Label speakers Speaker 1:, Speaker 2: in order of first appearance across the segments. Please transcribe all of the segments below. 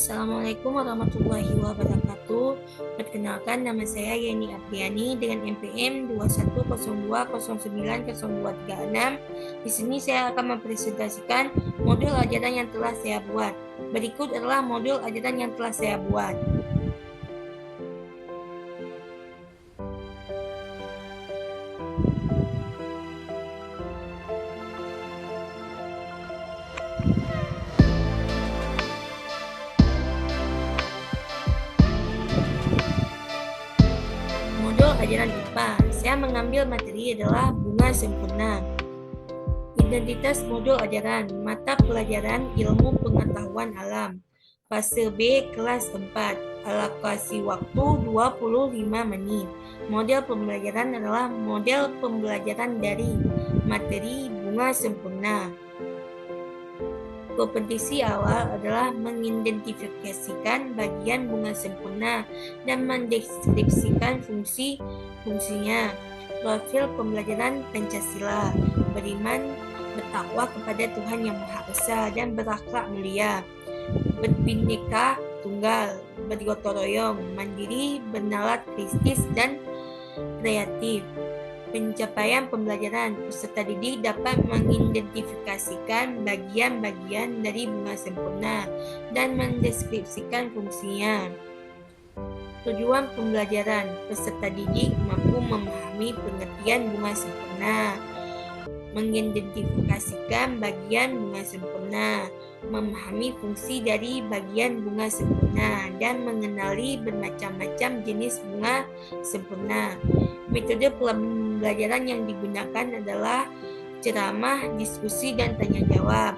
Speaker 1: Assalamualaikum warahmatullahi wabarakatuh. Perkenalkan, nama saya Yeni Apriani dengan NPM 2102090236. Di sini saya akan mempresentasikan modul ajaran yang telah saya buat. Berikut adalah modul ajaran yang telah saya buat. Modul ajaran IPA, saya mengambil materi adalah bunga sempurna. Identitas modul ajaran, mata pelajaran ilmu pengetahuan alam. Fase B kelas 4, alokasi waktu 25 menit. Model pembelajaran adalah model pembelajaran daring, materi bunga sempurna. Kompetisi awal adalah mengidentifikasikan bagian bunga sempurna dan mendeskripsikan fungsinya. Profil pembelajaran Pancasila, beriman, bertakwa kepada Tuhan Yang Maha Esa dan berakhlak mulia, berbineka tunggal, bergotong royong, mandiri, bernalar kritis dan kreatif. Pencapaian pembelajaran, peserta didik dapat mengidentifikasikan bagian-bagian dari bunga sempurna dan mendeskripsikan fungsinya. Tujuan pembelajaran, peserta didik mampu memahami pengertian bunga sempurna, mengidentifikasikan bagian bunga sempurna, memahami fungsi dari bagian bunga sempurna, dan mengenali bermacam-macam jenis bunga sempurna. Metode pembelajaran yang digunakan adalah ceramah, diskusi, dan tanya jawab.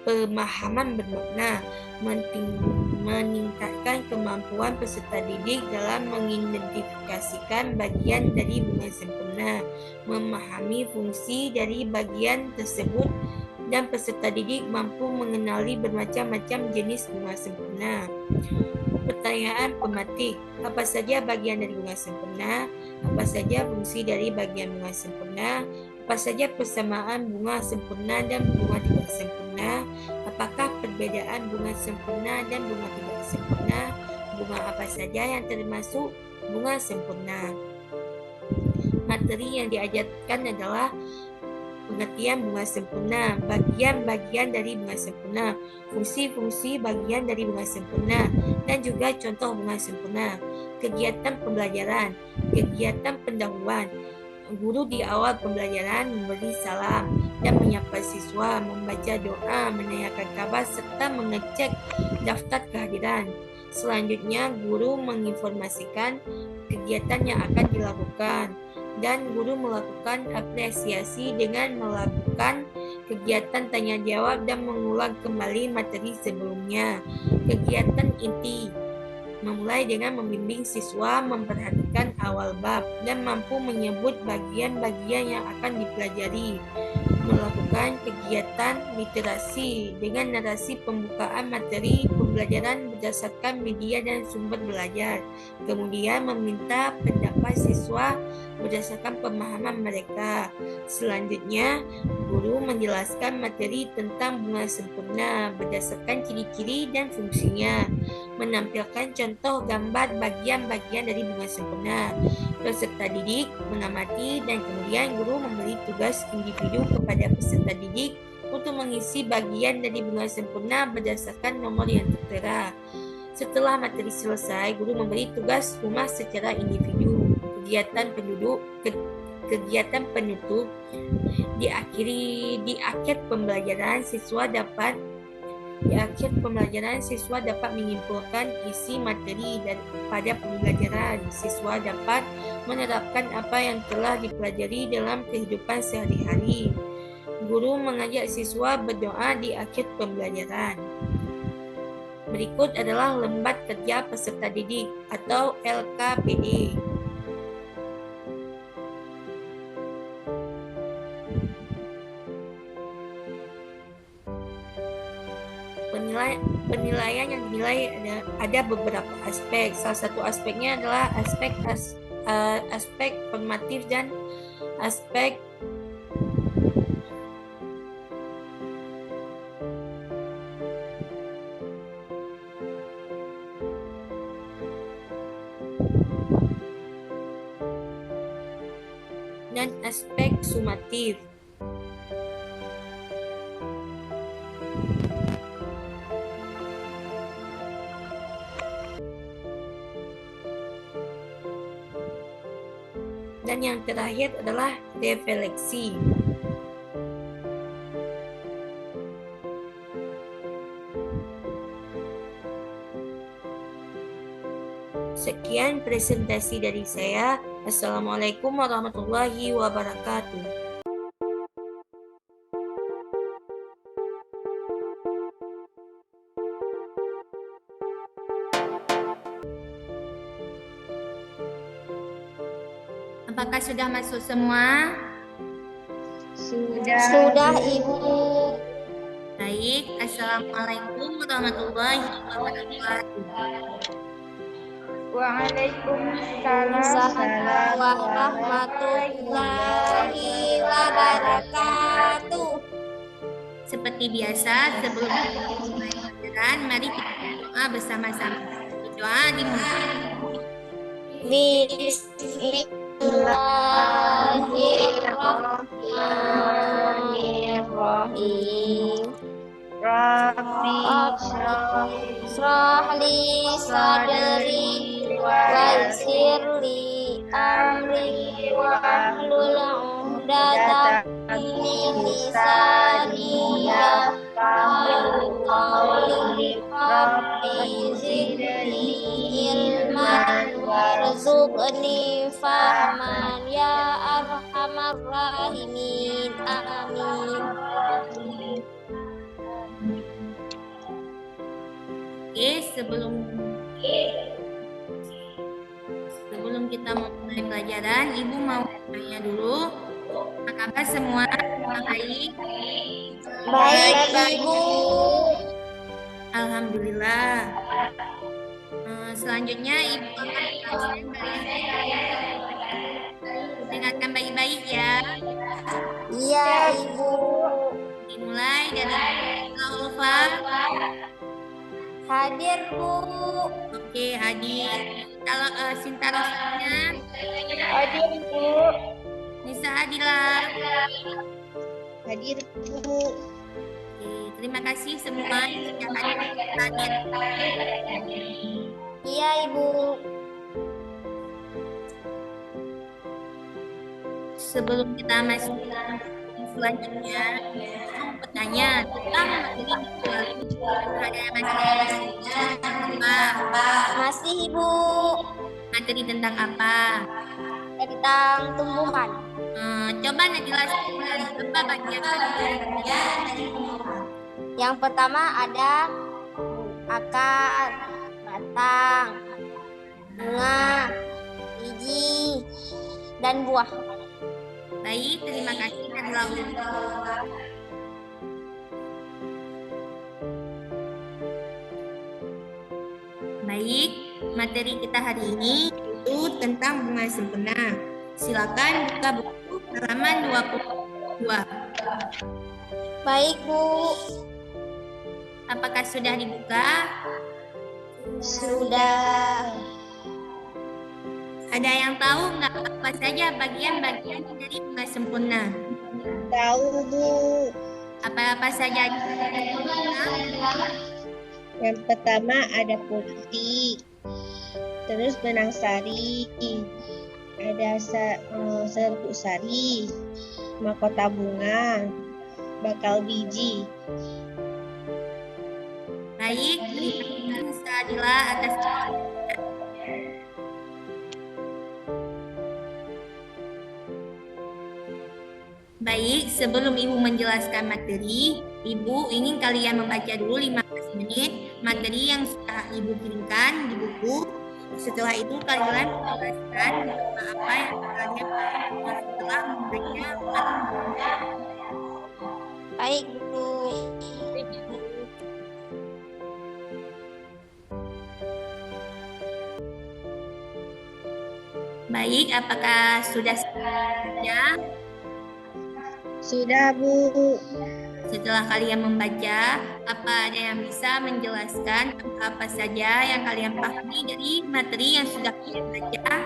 Speaker 1: Pemahaman bermakna, meningkatkan kemampuan peserta didik dalam mengidentifikasikan bagian dari bunga sempurna, memahami fungsi dari bagian tersebut, dan peserta didik mampu mengenali bermacam-macam jenis bunga sempurna. Pertanyaan pematik, apa saja bagian dari bunga sempurna? Apa saja fungsi dari bagian bunga sempurna? Apa saja persamaan bunga sempurna dan bunga tidak sempurna? Apakah perbedaan bunga sempurna dan bunga tidak sempurna? Bunga apa saja yang termasuk bunga sempurna? Materi yang diajarkan adalah pengertian bunga sempurna, bagian-bagian dari bunga sempurna, fungsi-fungsi bagian dari bunga sempurna, dan juga contoh bunga sempurna. Kegiatan pembelajaran, kegiatan pendahuluan. Guru di awal pembelajaran memberi salam dan menyapa siswa, membaca doa, menanyakan kabar, serta mengecek daftar kehadiran. Selanjutnya, guru menginformasikan kegiatan yang akan dilakukan, dan guru melakukan apresiasi dengan melakukan kegiatan tanya jawab dan mengulang kembali materi sebelumnya. Kegiatan inti memulai dengan membimbing siswa memperhatikan awal bab dan mampu menyebut bagian-bagian yang akan dipelajari. Melakukan kegiatan literasi dengan narasi pembukaan materi pembelajaran berdasarkan media dan sumber belajar. Kemudian meminta pendapat siswa berdasarkan pemahaman mereka. Selanjutnya, guru menjelaskan materi tentang bunga sempurna berdasarkan ciri-ciri dan fungsinya, menampilkan contoh gambar bagian-bagian dari bunga sempurna. Peserta didik mengamati dan kemudian guru memberi tugas individu kepada peserta didik untuk mengisi bagian dari bunga sempurna berdasarkan nomor yang tertera. Setelah materi selesai, guru memberi tugas rumah secara individu. Kegiatan penutup di akhir pembelajaran siswa dapat menyimpulkan isi materi pada pembelajaran. Siswa dapat menerapkan apa yang telah dipelajari dalam kehidupan sehari-hari. Guru mengajak siswa berdoa di akhir pembelajaran. Berikut adalah lembar kerja peserta didik atau LKPD. Penilaian yang dinilai ada beberapa aspek. Salah satu aspeknya adalah aspek formatif dan aspek aspek sumatif. Dan yang terakhir adalah refleksi. Sekian presentasi dari saya. Assalamualaikum warahmatullahi wabarakatuh. Apakah sudah masuk semua?
Speaker 2: Sudah, Ibu.
Speaker 1: Baik, Assalamualaikum warahmatullahi wabarakatuh.
Speaker 2: Waalaikumsalam warahmatullahi wabarakatuh.
Speaker 1: Seperti biasa, sebelum kita mulai pelajaran, mari kita berdoa bersama-sama. Doa dimulai.
Speaker 2: Bismillahirrahmanirrahim. Rabbi shrah li sadri wa yassir li amri wahlul 'uqdatam min lisani yafqahu qawli. Rabbi zidni ilman warzuqni fahman ya arhamar rahimin. Amin.
Speaker 1: Oke, sebelum kita mulai pelajaran, Ibu mau tanya dulu. Apa kabar semua? Baik?
Speaker 2: Baik, Ibu.
Speaker 1: Alhamdulillah. Selanjutnya Ibu akan menjelaskan dengarkan baik-baik ya.
Speaker 2: Iya, Ibu.
Speaker 1: Dimulai dari Ulfa.
Speaker 2: Hadir, Bu.
Speaker 1: Oke, hadir. Kalau Sinta Rosanya,
Speaker 2: Hadir, Bu.
Speaker 1: Nisa Adila.
Speaker 2: Hadir, Bu.
Speaker 1: Oke, terima kasih semua yang hadir.
Speaker 2: Iya, Ibu.
Speaker 1: Sebelum kita masuk ke selanjutnya, saya mau bertanya tentang materi
Speaker 2: Masih, Ibu.
Speaker 1: materi tentang apa?
Speaker 2: Tentang tumbuhan.
Speaker 1: Coba Najila sebutkan apa bagian dari
Speaker 2: Yang pertama ada akar, batang, bunga, biji, dan buah.
Speaker 1: Baik, terima kasih Najila. Baik, materi kita hari ini itu tentang bunga sempurna. Silakan buka buku halaman 22.
Speaker 2: Baik, Bu.
Speaker 1: Apakah sudah dibuka?
Speaker 2: Sudah.
Speaker 1: Ada yang tahu nggak apa saja bagian-bagian dari bunga sempurna?
Speaker 2: Tahu, Bu.
Speaker 1: Apa-apa saja?
Speaker 2: Yang pertama ada putih, terus benang sari, ada serbuk sari, mahkota bunga, bakal biji.
Speaker 1: Baik, terima kasih Adila atas Baik, sebelum Ibu menjelaskan materi, Ibu ingin kalian membaca dulu 15 menit materi yang sudah Ibu kirimkan di buku. Setelah itu kalian menjelaskan apa yang kalian pahami setelah membaca materi.
Speaker 2: Baik, Bu.
Speaker 1: Baik, apakah sudah saja?
Speaker 2: Sudah, Bu.
Speaker 1: Setelah kalian membaca, apa ada yang bisa menjelaskan apa saja yang kalian pahami dari materi yang sudah kalian baca?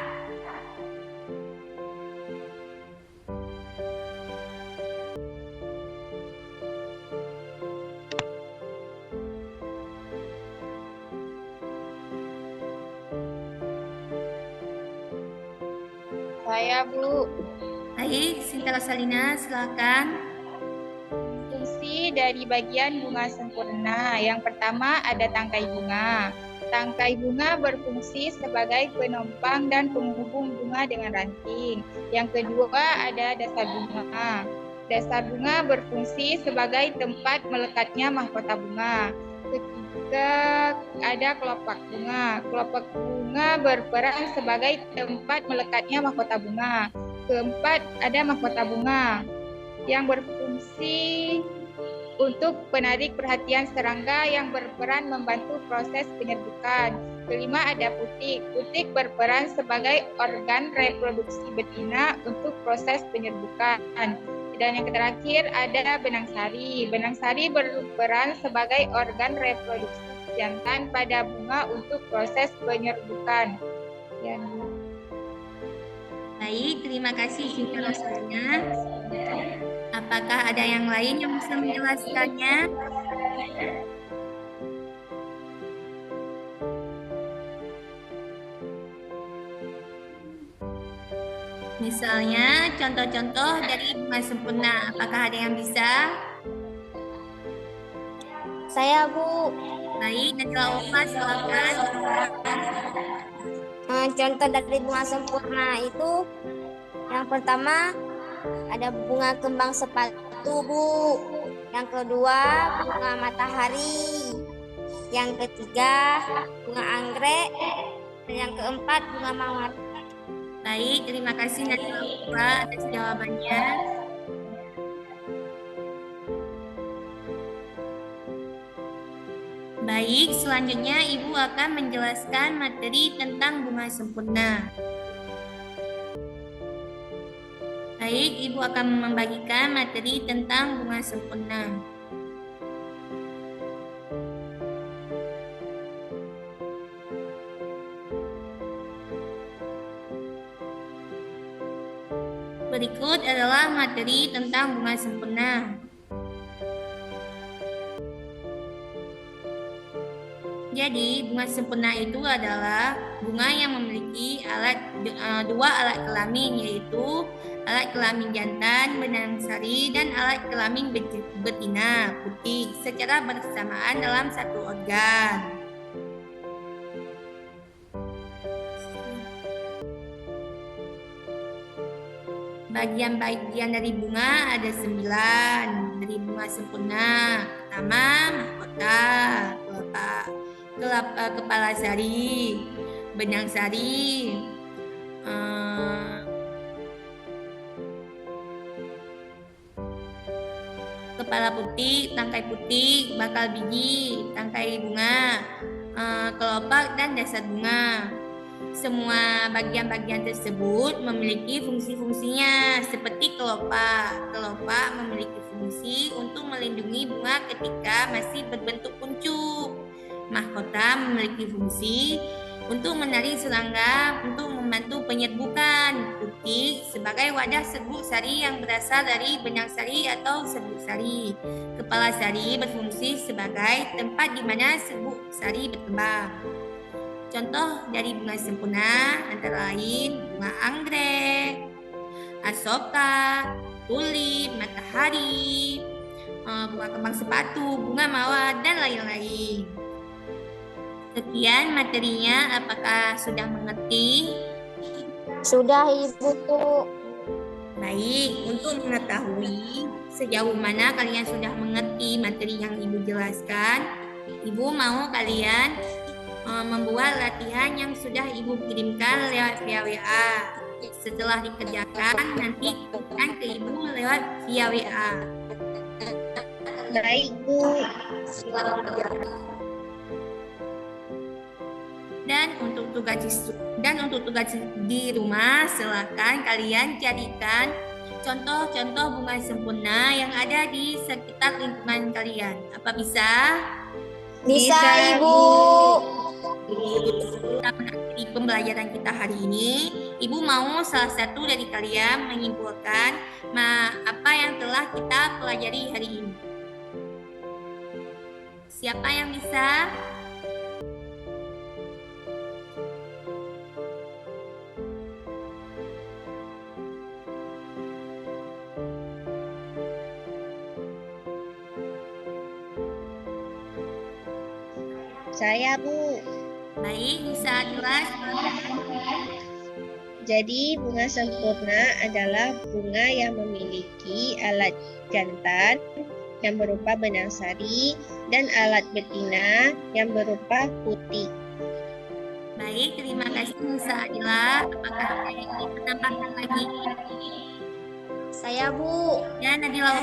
Speaker 2: Saya, Bu.
Speaker 1: Baik, Sinta Rosalina, silakan.
Speaker 2: Fungsi dari bagian bunga sempurna. Yang pertama ada tangkai bunga. Tangkai bunga berfungsi sebagai penopang dan penghubung bunga dengan ranting. Yang kedua ada dasar bunga. Dasar bunga berfungsi sebagai tempat melekatnya mahkota bunga. Ketiga ada kelopak bunga. Kelopak bunga berperan sebagai tempat melekatnya mahkota bunga. Keempat ada mahkota bunga yang berfungsi untuk menarik perhatian serangga yang berperan membantu proses penyerbukan. Kelima ada putik. Putik berperan sebagai organ reproduksi betina untuk proses penyerbukan. Dan yang terakhir ada benang sari. Benang sari berperan sebagai organ reproduksi jantan pada bunga untuk proses penyerbukan. Ya.
Speaker 1: Baik, terima kasih Sinta Rosalina. Apakah ada yang lain yang bisa menjelaskannya? Misalnya contoh-contoh dari bunga sempurna. Apakah ada yang bisa?
Speaker 2: Saya, Bu.
Speaker 1: Baik, Najwa Ulfa, silakan.
Speaker 2: Contoh dari bunga sempurna itu yang pertama ada bunga kembang sepatu, Bu. Yang kedua bunga matahari. Yang ketiga bunga anggrek. Dan yang keempat bunga mawar.
Speaker 1: Baik, terima kasih Najwa Ulfa atas jawabannya. Baik, selanjutnya Ibu akan menjelaskan materi tentang bunga sempurna. Baik, Ibu akan membagikan materi tentang bunga sempurna. Berikut adalah materi tentang bunga sempurna. Jadi, bunga sempurna itu adalah bunga yang memiliki dua alat kelamin, yaitu alat kelamin jantan, benang sari, dan alat kelamin betina, putik, secara bersamaan dalam satu organ. Bagian-bagian dari bunga ada 9 dari bunga sempurna. Pertama, mahkota, kepala sari, benang sari, kepala putih, tangkai putih, bakal biji, tangkai bunga, kelopak, dan dasar bunga. Semua bagian-bagian tersebut memiliki fungsi-fungsinya, seperti kelopak. Kelopak memiliki fungsi untuk melindungi bunga ketika masih berbentuk kuncup. Mahkota memiliki fungsi untuk menarik serangga untuk membantu penyerbukan. Putik sebagai wadah serbuk sari yang berasal dari benang sari atau serbuk sari. Kepala sari berfungsi sebagai tempat di mana serbuk sari berkembang. Contoh dari bunga sempurna antara lain bunga anggrek, asoka, tulip, matahari, bunga kembang sepatu, bunga mawar, dan lain-lain. Sekian materinya, apakah sudah mengerti?
Speaker 2: Sudah, Ibu.
Speaker 1: Baik, untuk mengetahui sejauh mana kalian sudah mengerti materi yang Ibu jelaskan, Ibu mau kalian membuat latihan yang sudah Ibu kirimkan lewat via WA. Setelah dikerjakan, nanti kirimkan ke Ibu lewat via WA.
Speaker 2: Baik, Bu.
Speaker 1: Dan untuk tugas di rumah, silakan kalian carikan contoh-contoh bunga sempurna yang ada di sekitar lingkungan kalian. Apa bisa?
Speaker 2: Bisa, Ibu.
Speaker 1: Kita mengakhiri pembelajaran kita hari ini. Ibu mau salah satu dari kalian menyimpulkan apa yang telah kita pelajari hari ini. Siapa yang bisa?
Speaker 3: Saya, Bu.
Speaker 1: Baik, bisa jelas.
Speaker 3: Jadi bunga sempurna adalah bunga yang memiliki alat jantan yang berupa benang sari dan alat betina yang berupa putih.
Speaker 1: Baik, terima kasih Nusa Adila. Apakah ada yang ingin menambahkan lagi?
Speaker 4: Saya, Bu.
Speaker 1: Ya, Nadila.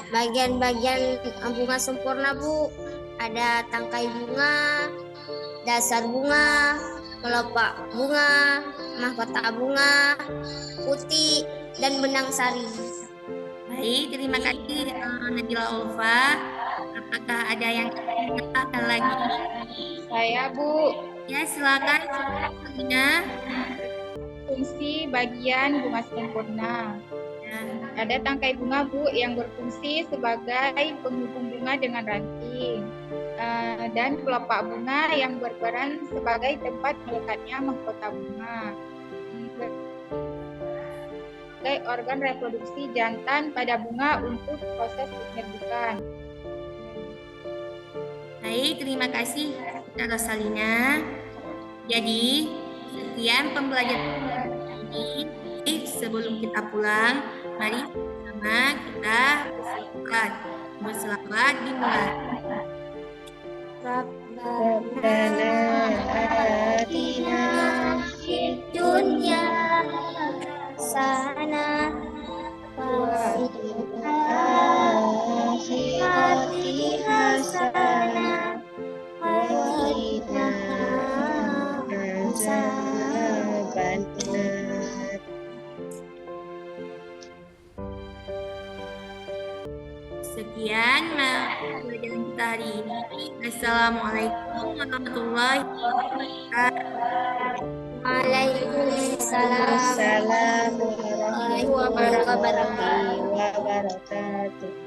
Speaker 4: Bagian-bagian bunga sempurna, Bu. Ada tangkai bunga, dasar bunga, kelopak bunga, mahkota bunga, putih, dan benang sari.
Speaker 1: Baik, terima kasih Nadila Ulfa. Apakah ada yang ingin menambahkan lagi?
Speaker 2: Saya, Bu.
Speaker 1: Ya, silakan. Sabina.
Speaker 2: Fungsi bagian bunga sempurna. Ada tangkai bunga, Bu, yang berfungsi sebagai penghubung bunga dengan ranting. Dan kelopak bunga yang berperan sebagai tempat melekatnya mahkota bunga. Sebagai organ reproduksi jantan pada bunga untuk proses penyerbukan.
Speaker 1: Baik, terima kasih Kak Rosalina. Jadi, sekian pembelajaran ini. Sebelum kita pulang, mari sama kita berselawat dimulai.
Speaker 3: Rabbana atina
Speaker 4: fid dunya hasanah wa fil akhirati hasanah wa qina
Speaker 3: azabannar.
Speaker 1: Sekian pembelajaran kita hari ini. Assalamualaikum warahmatullahi wabarakatuh.
Speaker 4: Waalaikumsalam
Speaker 3: Assalamualaikum warahmatullahi wabarakatuh.